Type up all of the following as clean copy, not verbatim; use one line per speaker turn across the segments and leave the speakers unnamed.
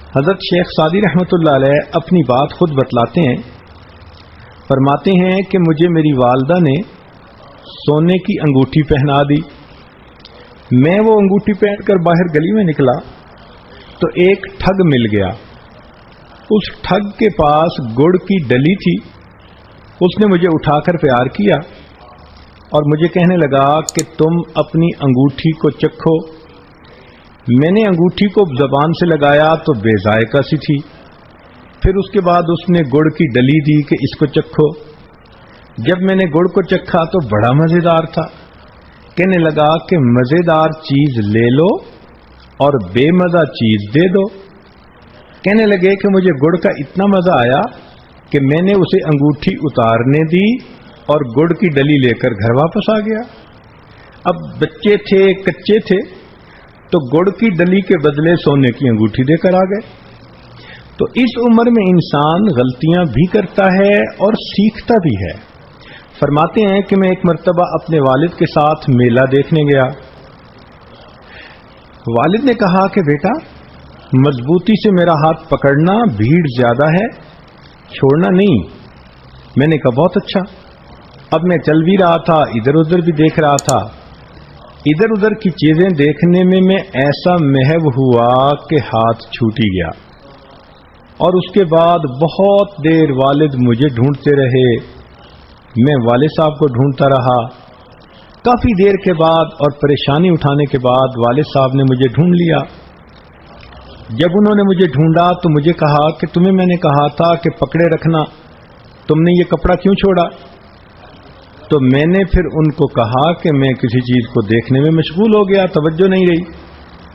حضرت شیخ سعدی رحمۃ اللہ علیہ اپنی بات خود بتلاتے ہیں، فرماتے ہیں کہ مجھے میری والدہ نے سونے کی انگوٹھی پہنا دی. میں وہ انگوٹھی پہن کر باہر گلی میں نکلا تو ایک ٹھگ مل گیا. اس ٹھگ کے پاس گڑ کی ڈلی تھی. اس نے مجھے اٹھا کر پیار کیا اور مجھے کہنے لگا کہ تم اپنی انگوٹھی کو چکھو. میں نے انگوٹھی کو زبان سے لگایا تو بے ذائقہ سی تھی. پھر اس کے بعد اس نے گڑ کی ڈلی دی کہ اس کو چکھو. جب میں نے گڑ کو چکھا تو بڑا مزیدار تھا. کہنے لگا کہ مزیدار چیز لے لو اور بے مزہ چیز دے دو. کہنے لگے کہ مجھے گڑ کا اتنا مزہ آیا کہ میں نے اسے انگوٹھی اتارنے دی اور گڑ کی ڈلی لے کر گھر واپس آ گیا. اب بچے تھے، کچے تھے، تو گڑ کی ڈلی کے بدلے سونے کی انگوٹھی دے کر آ گئے. تو اس عمر میں انسان غلطیاں بھی کرتا ہے اور سیکھتا بھی ہے. فرماتے ہیں کہ میں ایک مرتبہ اپنے والد کے ساتھ میلہ دیکھنے گیا. والد نے کہا کہ بیٹا مضبوطی سے میرا ہاتھ پکڑنا، بھیڑ زیادہ ہے، چھوڑنا نہیں. میں نے کہا بہت اچھا. اب میں چل بھی رہا تھا، ادھر ادھر بھی دیکھ رہا تھا. ادھر ادھر کی چیزیں دیکھنے میں ایسا محو ہوا کہ ہاتھ چھوٹی گیا. اور اس کے بعد بہت دیر والد مجھے ڈھونڈتے رہے، میں والد صاحب کو ڈھونڈتا رہا. کافی دیر کے بعد اور پریشانی اٹھانے کے بعد والد صاحب نے مجھے ڈھونڈ لیا. جب انہوں نے مجھے ڈھونڈا تو مجھے کہا کہ تمہیں میں نے کہا تھا کہ پکڑے رکھنا، تم نے یہ کپڑا کیوں چھوڑا؟ تو میں نے پھر ان کو کہا کہ میں کسی چیز کو دیکھنے میں مشغول ہو گیا، توجہ نہیں رہی.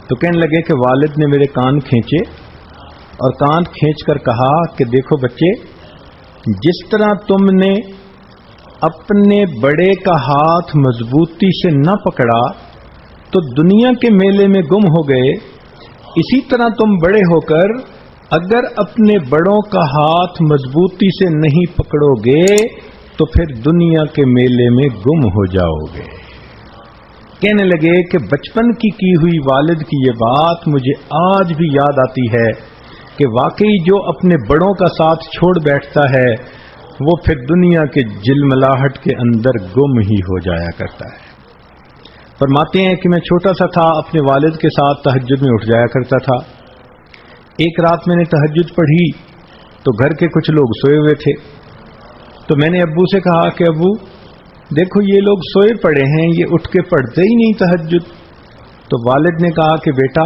تو کہنے لگے کہ والد نے میرے کان کھینچے اور کان کھینچ کر کہا کہ دیکھو بچے، جس طرح تم نے اپنے بڑے کا ہاتھ مضبوطی سے نہ پکڑا تو دنیا کے میلے میں گم ہو گئے، اسی طرح تم بڑے ہو کر اگر اپنے بڑوں کا ہاتھ مضبوطی سے نہیں پکڑو گے تو پھر دنیا کے میلے میں گم ہو جاؤ گے. کہنے لگے کہ بچپن کی ہوئی والد کی یہ بات مجھے آج بھی یاد آتی ہے کہ واقعی جو اپنے بڑوں کا ساتھ چھوڑ بیٹھتا ہے وہ پھر دنیا کے جلملاہٹ کے اندر گم ہی ہو جایا کرتا ہے. فرماتے ہیں کہ میں چھوٹا سا تھا، اپنے والد کے ساتھ تہجد میں اٹھ جایا کرتا تھا. ایک رات میں نے تہجد پڑھی تو گھر کے کچھ لوگ سوئے ہوئے تھے. تو میں نے ابو سے کہا کہ ابو دیکھو یہ لوگ سوئے پڑے ہیں، یہ اٹھ کے پڑھتے ہی نہیں تہجد. تو والد نے کہا کہ بیٹا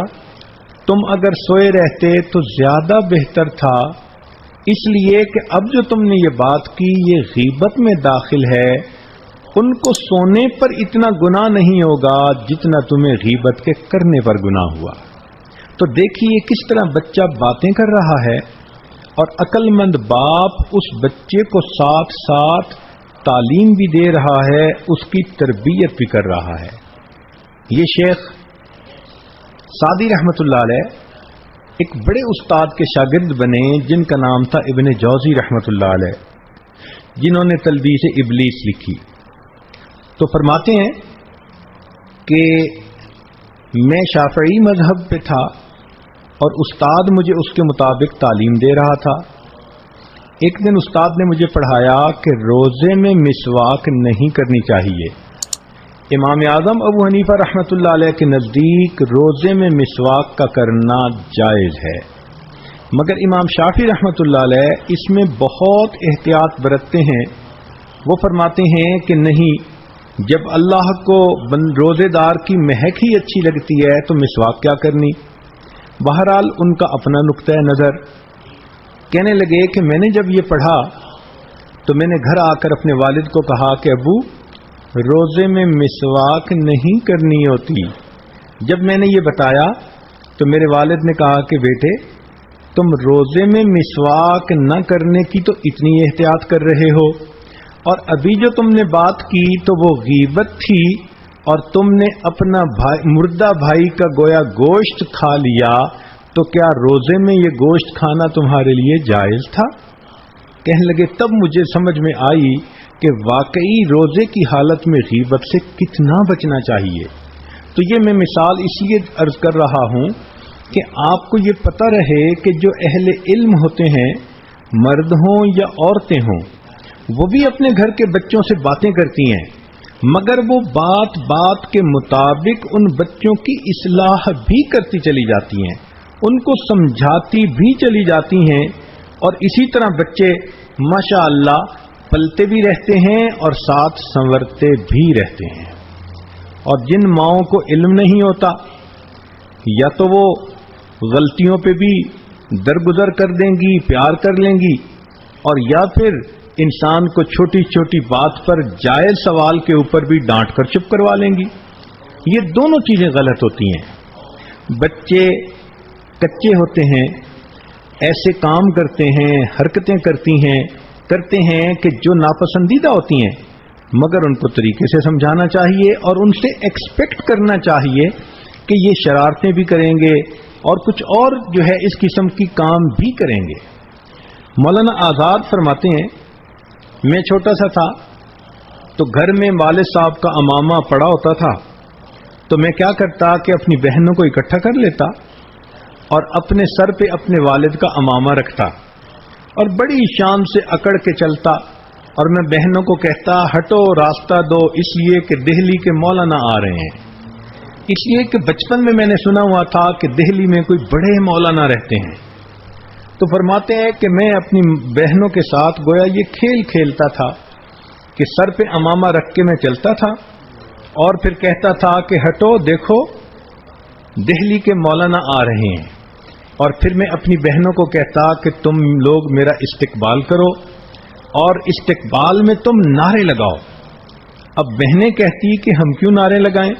تم اگر سوئے رہتے تو زیادہ بہتر تھا، اس لیے کہ اب جو تم نے یہ بات کی یہ غیبت میں داخل ہے. ان کو سونے پر اتنا گناہ نہیں ہوگا جتنا تمہیں غیبت کے کرنے پر گناہ ہوا. تو دیکھیے کس طرح بچہ باتیں کر رہا ہے اور عقل مند باپ اس بچے کو ساتھ ساتھ تعلیم بھی دے رہا ہے، اس کی تربیت بھی کر رہا ہے. یہ شیخ سعدی رحمۃ اللہ علیہ ایک بڑے استاد کے شاگرد بنے جن کا نام تھا ابن جوزی رحمۃ اللہ علیہ، جنہوں نے تلبیس ابلیس لکھی. تو فرماتے ہیں کہ میں شافعی مذہب پہ تھا اور استاد مجھے اس کے مطابق تعلیم دے رہا تھا. ایک دن استاد نے مجھے پڑھایا کہ روزے میں مسواک نہیں کرنی چاہیے. امام اعظم ابو حنیفہ رحمۃ اللہ علیہ کے نزدیک روزے میں مسواک کا کرنا جائز ہے، مگر امام شافعی رحمۃ اللہ علیہ اس میں بہت احتیاط برتتے ہیں. وہ فرماتے ہیں کہ نہیں، جب اللہ کو روزے دار کی مہک ہی اچھی لگتی ہے تو مسواک کیا کرنی. بہرحال ان کا اپنا نقطہ نظر. کہنے لگے کہ میں نے جب یہ پڑھا تو میں نے گھر آ کر اپنے والد کو کہا کہ ابو روزے میں مسواک نہیں کرنی ہوتی. جب میں نے یہ بتایا تو میرے والد نے کہا کہ بیٹے تم روزے میں مسواک نہ کرنے کی تو اتنی احتیاط کر رہے ہو، اور ابھی جو تم نے بات کی تو وہ غیبت تھی اور تم نے اپنا مردہ بھائی کا گویا گوشت کھا لیا، تو کیا روزے میں یہ گوشت کھانا تمہارے لیے جائز تھا؟ کہنے لگے تب مجھے سمجھ میں آئی کہ واقعی روزے کی حالت میں غیبت سے کتنا بچنا چاہیے. تو یہ میں مثال اس لیے عرض کر رہا ہوں کہ آپ کو یہ پتہ رہے کہ جو اہل علم ہوتے ہیں، مرد ہوں یا عورتیں ہوں، وہ بھی اپنے گھر کے بچوں سے باتیں کرتی ہیں، مگر وہ بات بات کے مطابق ان بچوں کی اصلاح بھی کرتی چلی جاتی ہیں، ان کو سمجھاتی بھی چلی جاتی ہیں، اور اسی طرح بچے ماشاء اللہ پلتے بھی رہتے ہیں اور ساتھ سنورتے بھی رہتے ہیں۔ اور جن ماؤں کو علم نہیں ہوتا، یا تو وہ غلطیوں پہ بھی درگزر کر دیں گی، پیار کر لیں گی، اور یا پھر انسان کو چھوٹی چھوٹی بات پر جائز سوال کے اوپر بھی ڈانٹ کر چپ کروا لیں گی۔ یہ دونوں چیزیں غلط ہوتی ہیں۔ بچے کچے ہوتے ہیں، ایسے کام کرتے ہیں، حرکتیں کرتے ہیں کہ جو ناپسندیدہ ہوتی ہیں، مگر ان کو طریقے سے سمجھانا چاہیے اور ان سے ایکسپیکٹ کرنا چاہیے کہ یہ شرارتیں بھی کریں گے اور کچھ اور جو ہے اس قسم کی کام بھی کریں گے۔ مولانا آزاد فرماتے ہیں، میں چھوٹا سا تھا تو گھر میں والد صاحب کا عمامہ پڑا ہوتا تھا، تو میں کیا کرتا کہ اپنی بہنوں کو اکٹھا کر لیتا اور اپنے سر پہ اپنے والد کا عمامہ رکھتا اور بڑی شان سے اکڑ کے چلتا، اور میں بہنوں کو کہتا ہٹو راستہ دو، اس لیے کہ دہلی کے مولانا آ رہے ہیں۔ اس لیے کہ بچپن میں نے سنا ہوا تھا کہ دہلی میں کوئی بڑے مولانا رہتے ہیں۔ تو فرماتے ہیں کہ میں اپنی بہنوں کے ساتھ گویا یہ کھیل کھیلتا تھا کہ سر پہ عمامہ رکھ کے میں چلتا تھا اور پھر کہتا تھا کہ ہٹو دیکھو دہلی کے مولانا آ رہے ہیں، اور پھر میں اپنی بہنوں کو کہتا کہ تم لوگ میرا استقبال کرو اور استقبال میں تم نعرے لگاؤ۔ اب بہنیں کہتی کہ ہم کیوں نعرے لگائیں؟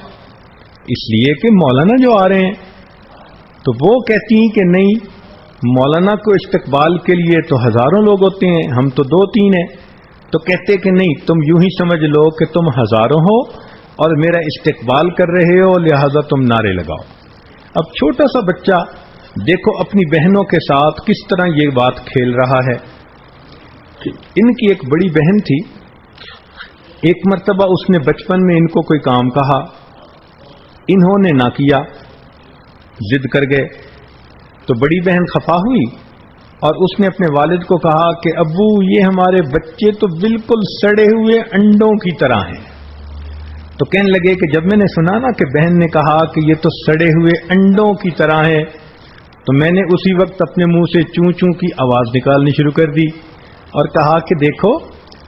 اس لیے کہ مولانا جو آ رہے ہیں۔ تو وہ کہتی کہ نہیں، مولانا کو استقبال کے لیے تو ہزاروں لوگ ہوتے ہیں، ہم تو 2-3 ہیں۔ تو کہتے کہ نہیں، تم یوں ہی سمجھ لو کہ تم ہزاروں ہو اور میرا استقبال کر رہے ہو، لہذا تم نعرے لگاؤ۔ اب چھوٹا سا بچہ دیکھو اپنی بہنوں کے ساتھ کس طرح یہ بات کھیل رہا ہے۔ ان کی ایک بڑی بہن تھی، ایک مرتبہ اس نے بچپن میں ان کو کوئی کام کہا، انہوں نے نہ کیا، ضد کر گئے، تو بڑی بہن خفا ہوئی اور اس نے اپنے والد کو کہا کہ ابو یہ ہمارے بچے تو بالکل سڑے ہوئے انڈوں کی طرح ہیں۔ تو کہنے لگے کہ جب میں نے سنا نا کہ بہن نے کہا کہ یہ تو سڑے ہوئے انڈوں کی طرح ہیں، تو میں نے اسی وقت اپنے منہ سے چوں چوں کی آواز نکالنی شروع کر دی اور کہا کہ دیکھو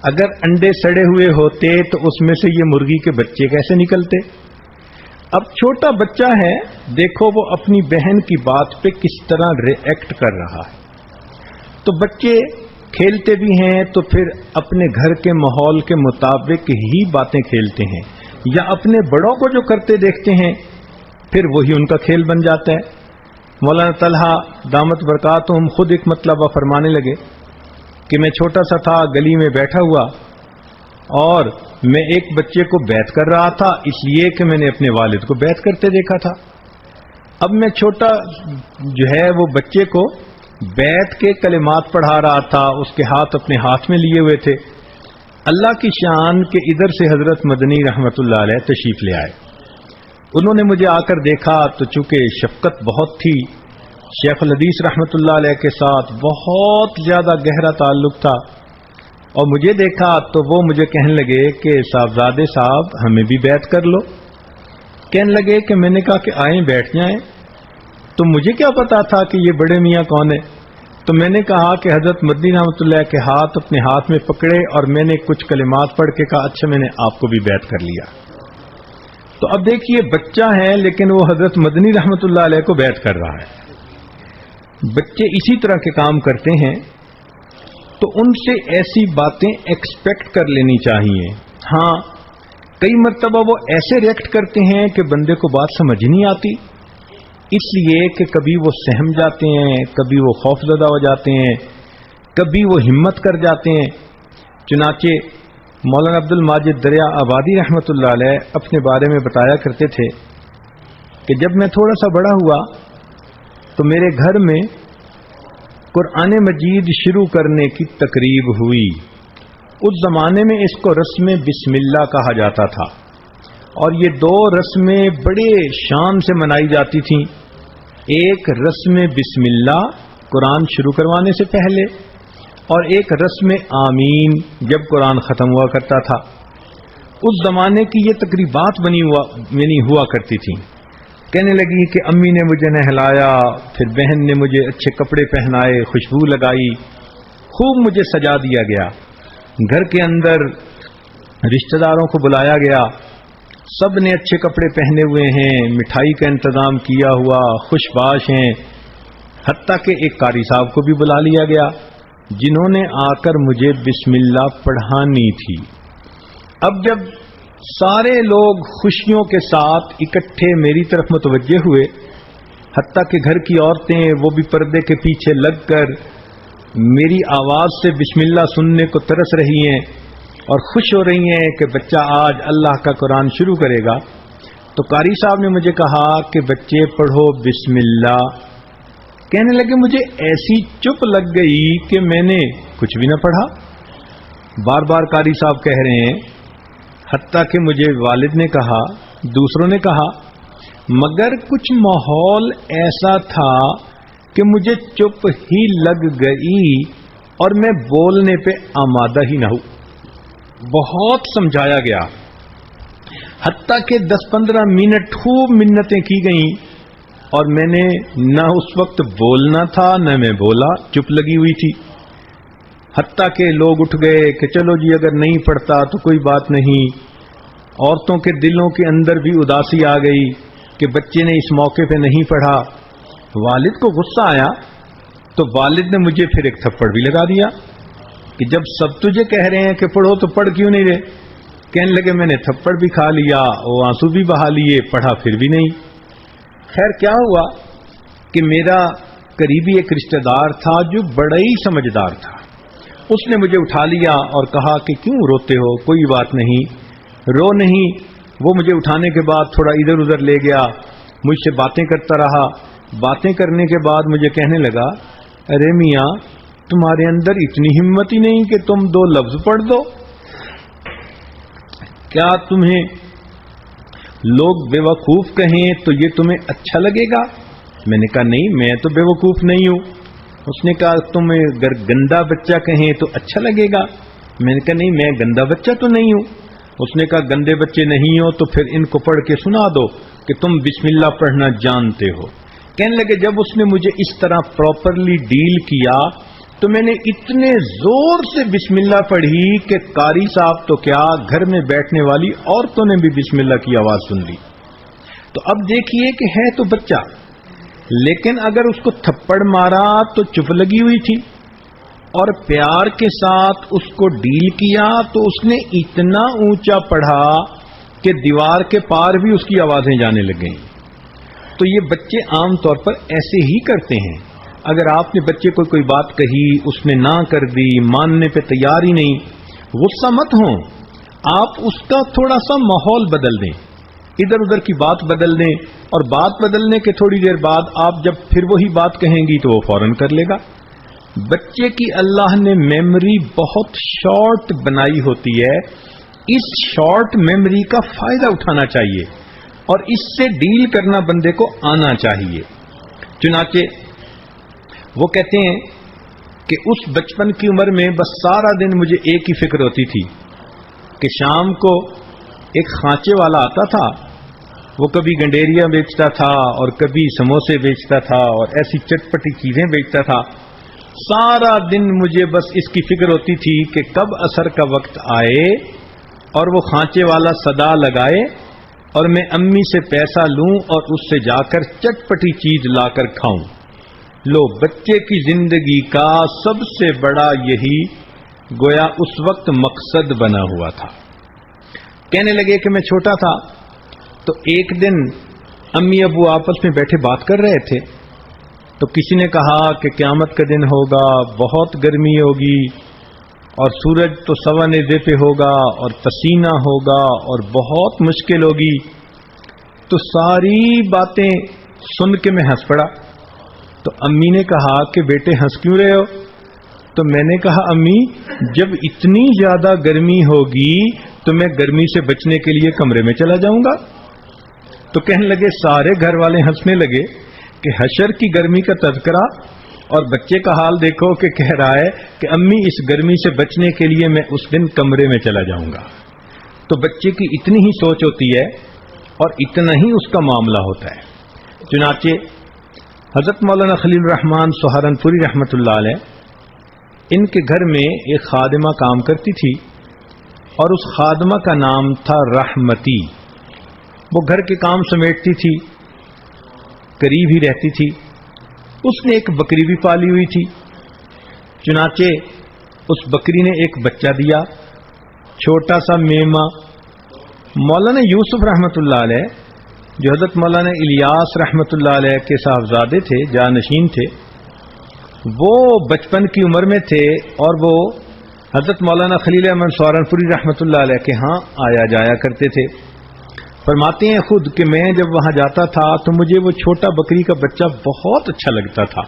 اگر انڈے سڑے ہوئے ہوتے تو اس میں سے یہ مرغی کے بچے کیسے نکلتے۔ اب چھوٹا بچہ ہے، دیکھو وہ اپنی بہن کی بات پہ کس طرح ری ایکٹ کر رہا ہے۔ تو بچے کھیلتے بھی ہیں تو پھر اپنے گھر کے ماحول کے مطابق ہی باتیں کھیلتے ہیں، یا اپنے بڑوں کو جو کرتے دیکھتے ہیں پھر وہی ان کا کھیل بن جاتا ہے۔ مولانا طلحہ دامت برکاتہم خود ایک مطلبہ فرمانے لگے کہ میں چھوٹا سا تھا، گلی میں بیٹھا ہوا اور میں ایک بچے کو بیعت کر رہا تھا، اس لیے کہ میں نے اپنے والد کو بیعت کرتے دیکھا تھا۔ اب میں چھوٹا جو ہے وہ بچے کو بیعت کے کلمات پڑھا رہا تھا، اس کے ہاتھ اپنے ہاتھ میں لیے ہوئے تھے۔ اللہ کی شان کہ ادھر سے حضرت مدنی رحمت اللہ علیہ تشریف لے آئے۔ انہوں نے مجھے آ کر دیکھا تو چونکہ شفقت بہت تھی، شیخ الحدیث رحمت اللہ علیہ کے ساتھ بہت زیادہ گہرا تعلق تھا، اور مجھے دیکھا تو وہ مجھے کہنے لگے کہ صاحبزادے صاحب ہمیں بھی بیعت کر لو۔ کہنے لگے کہ میں نے کہا کہ آئیں بیٹھ جائیں۔ تو مجھے کیا پتا تھا کہ یہ بڑے میاں کون ہیں، تو میں نے کہا کہ حضرت مدنی رحمت اللہ کے ہاتھ اپنے ہاتھ میں پکڑے اور میں نے کچھ کلمات پڑھ کے کہا اچھا میں نے آپ کو بھی بیعت کر لیا۔ تو اب دیکھیے بچہ ہے لیکن وہ حضرت مدنی رحمت اللہ علیہ کو بیعت کر رہا ہے۔ بچے اسی طرح کے کام کرتے ہیں تو ان سے ایسی باتیں ایکسپیکٹ کر لینی چاہیے۔ ہاں کئی مرتبہ وہ ایسے ریئیکٹ کرتے ہیں کہ بندے کو بات سمجھ نہیں آتی، اس لیے کہ کبھی وہ سہم جاتے ہیں، کبھی وہ خوف زدہ ہو جاتے ہیں، کبھی وہ ہمت کر جاتے ہیں۔ چنانچہ مولانا عبد الماجد دریا آبادی رحمت اللہ علیہ اپنے بارے میں بتایا کرتے تھے کہ جب میں تھوڑا سا بڑا ہوا تو میرے گھر میں قرآن مجید شروع کرنے کی تقریب ہوئی۔ اس زمانے میں اس کو رسم بسم اللہ کہا جاتا تھا، اور یہ دو رسمیں بڑے شان سے منائی جاتی تھیں۔ ایک رسم بسم اللہ قرآن شروع کروانے سے پہلے اور ایک رسم آمین جب قرآن ختم ہوا کرتا تھا. اس زمانے کی یہ تقریبات بنی ہوا کرتی تھی. کہنے لگی کہ امی نے مجھے نہلایا، پھر بہن نے مجھے اچھے کپڑے پہنائے، خوشبو لگائی، خوب مجھے سجا دیا گیا. گھر کے اندر رشتہ داروں کو بلایا گیا، سب نے اچھے کپڑے پہنے ہوئے ہیں، مٹھائی کا انتظام کیا ہوا، خوش باش ہیں. حتیٰ کہ ایک قاری صاحب کو بھی بلا لیا گیا جنہوں نے آ کر مجھے بسم اللہ پڑھانی تھی. اب جب سارے لوگ خوشیوں کے ساتھ اکٹھے میری طرف متوجہ ہوئے، حتیٰ کہ گھر کی عورتیں وہ بھی پردے کے پیچھے لگ کر میری آواز سے بسم اللہ سننے کو ترس رہی ہیں اور خوش ہو رہی ہیں کہ بچہ آج اللہ کا قرآن شروع کرے گا، تو قاری صاحب نے مجھے کہا کہ بچے پڑھو بسم اللہ. کہنے لگے مجھے ایسی چپ لگ گئی کہ میں نے کچھ بھی نہ پڑھا. بار بار قاری صاحب کہہ رہے ہیں، حتیٰ کہ مجھے والد نے کہا، دوسروں نے کہا، مگر کچھ ماحول ایسا تھا کہ مجھے چپ ہی لگ گئی اور میں بولنے پہ آمادہ ہی نہ ہوں. بہت سمجھایا گیا، حتیٰ کہ 10-15 منٹ خوب منتیں کی گئیں اور میں نے نہ اس وقت بولنا تھا نہ میں بولا، چپ لگی ہوئی تھی. حتیٰ کہ لوگ اٹھ گئے کہ چلو جی اگر نہیں پڑھتا تو کوئی بات نہیں. عورتوں کے دلوں کے اندر بھی اداسی آ گئی کہ بچے نے اس موقع پہ نہیں پڑھا. والد کو غصہ آیا تو والد نے مجھے پھر ایک تھپڑ بھی لگا دیا کہ جب سب تجھے کہہ رہے ہیں کہ پڑھو تو پڑھ کیوں نہیں رہے. کہنے لگے میں نے تھپڑ بھی کھا لیا، وہ آنسو بھی بہا لیے، پڑھا پھر بھی نہیں. خیر کیا ہوا کہ میرا قریبی ایک رشتہ دار تھا جو بڑا ہی سمجھدار تھا. اس نے مجھے اٹھا لیا اور کہا کہ کیوں روتے ہو، کوئی بات نہیں، رو نہیں. وہ مجھے اٹھانے کے بعد تھوڑا ادھر ادھر لے گیا، مجھ سے باتیں کرتا رہا. باتیں کرنے کے بعد مجھے کہنے لگا، ارے میاں تمہارے اندر اتنی ہمت ہی نہیں کہ تم 2 لفظ پڑھ دو؟ کیا تمہیں لوگ بے وقوف کہیں تو یہ تمہیں اچھا لگے گا؟ میں نے کہا نہیں، میں تو بے وقوف نہیں ہوں. اس نے کہا تمہیں اگر گندا بچہ کہیں تو اچھا لگے گا؟ میں نے کہا نہیں، میں گندا بچہ تو نہیں ہوں. اس نے کہا گندے بچے نہیں ہو تو پھر ان کو پڑھ کے سنا دو کہ تم بسم اللہ پڑھنا جانتے ہو. کہنے لگے جب اس نے مجھے اس طرح پراپرلی ڈیل کیا تو میں نے اتنے زور سے بسم اللہ پڑھی کہ قاری صاحب تو کیا گھر میں بیٹھنے والی عورتوں نے بھی بسم اللہ کی آواز سن لی. تو اب دیکھیے کہ ہے تو بچہ، لیکن اگر اس کو تھپڑ مارا تو چپ لگی ہوئی تھی اور پیار کے ساتھ اس کو ڈیل کیا تو اس نے اتنا اونچا پڑھا کہ دیوار کے پار بھی اس کی آوازیں جانے لگ گئیں. تو یہ بچے عام طور پر ایسے ہی کرتے ہیں. اگر آپ نے بچے کو کوئی بات کہی، اس نے نہ کر دی، ماننے پہ تیار ہی نہیں، غصہ مت ہوں. آپ اس کا تھوڑا سا ماحول بدل دیں، ادھر ادھر کی بات بدل دیں، اور بات بدلنے کے تھوڑی دیر بعد آپ جب پھر وہی بات کہیں گی تو وہ فوراً کر لے گا. بچے کی اللہ نے میموری بہت شارٹ بنائی ہوتی ہے. اس شارٹ میموری کا فائدہ اٹھانا چاہیے اور اس سے ڈیل کرنا بندے کو آنا چاہیے. چنانچہ وہ کہتے ہیں کہ اس بچپن کی عمر میں بس سارا دن مجھے ایک ہی فکر ہوتی تھی کہ شام کو ایک خانچے والا آتا تھا، وہ کبھی گنڈیریاں بیچتا تھا اور کبھی سموسے بیچتا تھا اور ایسی چٹپٹی چیزیں بیچتا تھا. سارا دن مجھے بس اس کی فکر ہوتی تھی کہ کب عصر کا وقت آئے اور وہ خانچے والا صدا لگائے اور میں امی سے پیسہ لوں اور اس سے جا کر چٹپٹی چیز لا کر کھاؤں. لو بچے کی زندگی کا سب سے بڑا یہی گویا اس وقت مقصد بنا ہوا تھا. کہنے لگے کہ میں چھوٹا تھا تو ایک دن امی ابو آپس میں بیٹھے بات کر رہے تھے تو کسی نے کہا کہ قیامت کا دن ہوگا، بہت گرمی ہوگی اور سورج تو سوا نیزے پہ ہوگا اور پسینہ ہوگا اور بہت مشکل ہوگی. تو ساری باتیں سن کے میں ہنس پڑا. تو امی نے کہا کہ بیٹے ہنس کیوں رہے ہو؟ تو میں نے کہا امی جب اتنی زیادہ گرمی ہوگی تو میں گرمی سے بچنے کے لیے کمرے میں چلا جاؤں گا. تو کہنے لگے، سارے گھر والے ہنسنے لگے. کہ حشر کی گرمی کا تذکرہ، اور بچے کا حال دیکھو کہ کہہ رہا ہے کہ امی اس گرمی سے بچنے کے لیے میں اس دن کمرے میں چلا جاؤں گا۔ تو بچے کی اتنی ہی سوچ ہوتی ہے اور اتنا ہی اس کا معاملہ ہوتا ہے۔ چنانچہ حضرت مولانا خلیل الرحمن سہارنپوری رحمۃ اللہ علیہ، ان کے گھر میں ایک خادمہ کام کرتی تھی اور اس خادمہ کا نام تھا رحمتی۔ وہ گھر کے کام سمیٹتی تھی، قریب ہی رہتی تھی۔ اس نے ایک بکری بھی پالی ہوئی تھی۔ چنانچہ اس بکری نے ایک بچہ دیا، چھوٹا سا میمہ۔ مولانا یوسف رحمۃ اللہ علیہ، جو حضرت مولانا الیاس رحمۃ اللہ علیہ کے صاحبزادے تھے، جانشین تھے، وہ بچپن کی عمر میں تھے اور وہ حضرت مولانا خلیل احمد سہارنپوری رحمۃ اللہ علیہ کے ہاں آیا جایا کرتے تھے۔ فرماتے ہیں خود کہ میں جب وہاں جاتا تھا تو مجھے وہ چھوٹا بکری کا بچہ بہت اچھا لگتا تھا،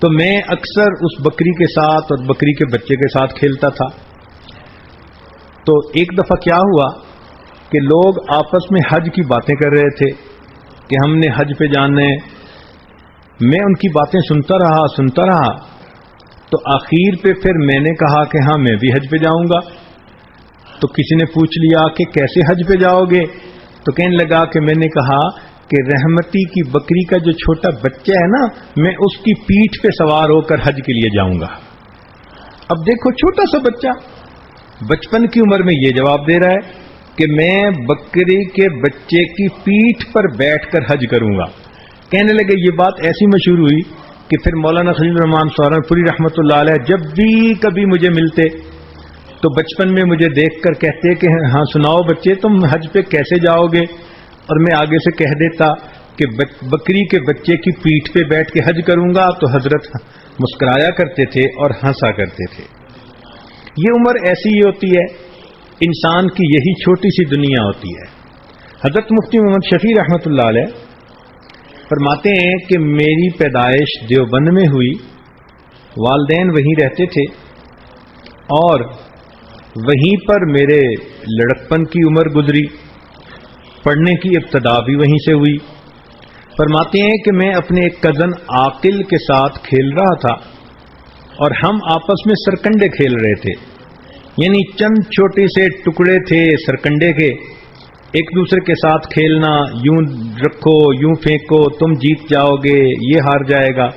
تو میں اکثر اس بکری کے ساتھ اور بکری کے بچے کے ساتھ کھیلتا تھا۔ تو ایک دفعہ کیا ہوا کہ لوگ آپس میں حج کی باتیں کر رہے تھے کہ ہم نے حج پہ جانا ہے۔ میں ان کی باتیں سنتا رہا تو آخر پہ پھر میں نے کہا کہ ہاں میں بھی حج پہ جاؤں گا۔ تو کسی نے پوچھ لیا کہ کیسے حج پہ جاؤ گے؟ تو کہنے لگا کہ میں نے کہا کہ رحمتی کی بکری کا جو چھوٹا بچہ ہے نا، میں اس کی پیٹھ پہ سوار ہو کر حج کے لیے جاؤں گا۔ اب دیکھو چھوٹا سا بچہ بچپن کی عمر میں یہ جواب دے رہا ہے کہ میں بکری کے بچے کی پیٹھ پر بیٹھ کر حج کروں گا۔ کہنے لگے یہ بات ایسی مشہور ہوئی کہ پھر مولانا خلیل الرحمن سہارنپوری رحمۃ اللہ علیہ جب بھی کبھی مجھے ملتے تو بچپن میں مجھے دیکھ کر کہتے کہ ہاں سناؤ بچے تم حج پہ کیسے جاؤ گے؟ اور میں آگے سے کہہ دیتا کہ بکری کے بچے کی پیٹھ پہ بیٹھ کے حج کروں گا، تو حضرت مسکرایا کرتے تھے اور ہنسا کرتے تھے۔ یہ عمر ایسی ہی ہوتی ہے، انسان کی یہی چھوٹی سی دنیا ہوتی ہے۔ حضرت مفتی محمد شفیع رحمۃ اللہ علیہ فرماتے ہیں کہ میری پیدائش دیوبند میں ہوئی، والدین وہیں رہتے تھے اور وہیں پر میرے لڑکپن کی عمر گزری، پڑھنے کی ابتدا بھی وہیں سے ہوئی۔ فرماتے ہیں کہ میں اپنے ایک کزن عاقل کے ساتھ کھیل رہا تھا اور ہم آپس میں سرکنڈے کھیل رہے تھے، یعنی چند چھوٹے سے ٹکڑے تھے سرکنڈے کے، ایک دوسرے کے ساتھ کھیلنا، یوں رکھو یوں پھینکو، تم جیت جاؤ گے یہ ہار جائے گا۔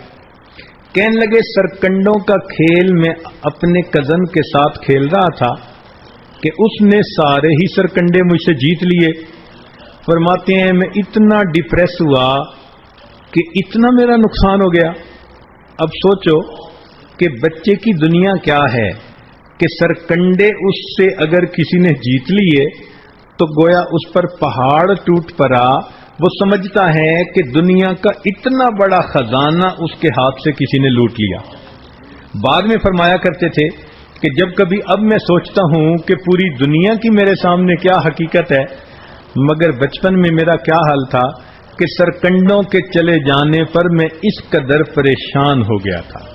کہنے لگے سرکنڈوں کا کھیل میں اپنے کزن کے ساتھ کھیل رہا تھا کہ اس نے سارے ہی سرکنڈے مجھ سے جیت لیے۔ فرماتے ہیں میں اتنا ڈپریس ہوا کہ اتنا میرا نقصان ہو گیا۔ اب سوچو کہ بچے کی دنیا کیا ہے کہ سرکنڈے اس سے اگر کسی نے جیت لیے تو گویا اس پر پہاڑ ٹوٹ پڑا۔ وہ سمجھتا ہے کہ دنیا کا اتنا بڑا خزانہ اس کے ہاتھ سے کسی نے لوٹ لیا۔ بعد میں فرمایا کرتے تھے کہ جب کبھی اب میں سوچتا ہوں کہ پوری دنیا کی میرے سامنے کیا حقیقت ہے، مگر بچپن میں میرا کیا حال تھا کہ سرکنڈوں کے چلے جانے پر میں اس قدر پریشان ہو گیا تھا۔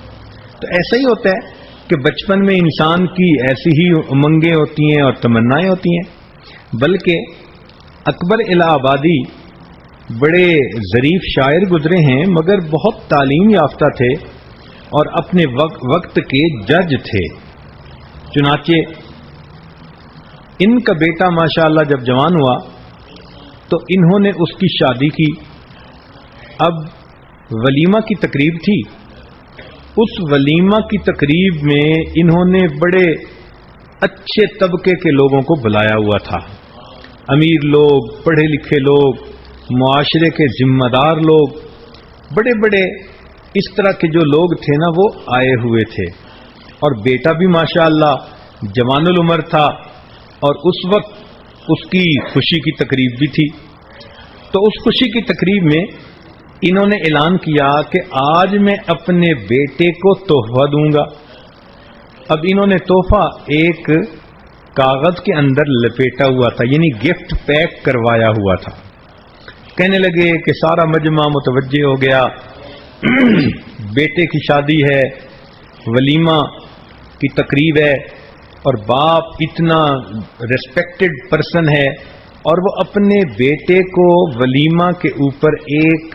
تو ایسا ہی ہوتا ہے کہ بچپن میں انسان کی ایسی ہی امنگیں ہوتی ہیں اور تمنائیں ہوتی ہیں۔ بلکہ اکبر الہ آبادی بڑے ظریف شاعر گزرے ہیں، مگر بہت تعلیم یافتہ تھے اور اپنے وقت کے جج تھے۔ چنانچہ ان کا بیٹا ماشاءاللہ جب جوان ہوا تو انہوں نے اس کی شادی کی۔ اب ولیمہ کی تقریب تھی، اس ولیمہ کی تقریب میں انہوں نے بڑے اچھے طبقے کے لوگوں کو بلایا ہوا تھا، امیر لوگ، پڑھے لکھے لوگ، معاشرے کے ذمہ دار لوگ، بڑے بڑے اس طرح کے جو لوگ تھے نا وہ آئے ہوئے تھے، اور بیٹا بھی ماشاءاللہ جوان العمر تھا اور اس وقت اس کی خوشی کی تقریب بھی تھی۔ تو اس خوشی کی تقریب میں انہوں نے اعلان کیا کہ آج میں اپنے بیٹے کو تحفہ دوں گا۔ اب انہوں نے تحفہ ایک کاغذ کے اندر لپیٹا ہوا تھا، یعنی گفٹ پیک کروایا ہوا تھا۔ کہنے لگے کہ سارا مجمع متوجہ ہو گیا، بیٹے کی شادی ہے، ولیمہ کی تقریب ہے، اور باپ اتنا ریسپیکٹڈ پرسن ہے اور وہ اپنے بیٹے کو ولیمہ کے اوپر ایک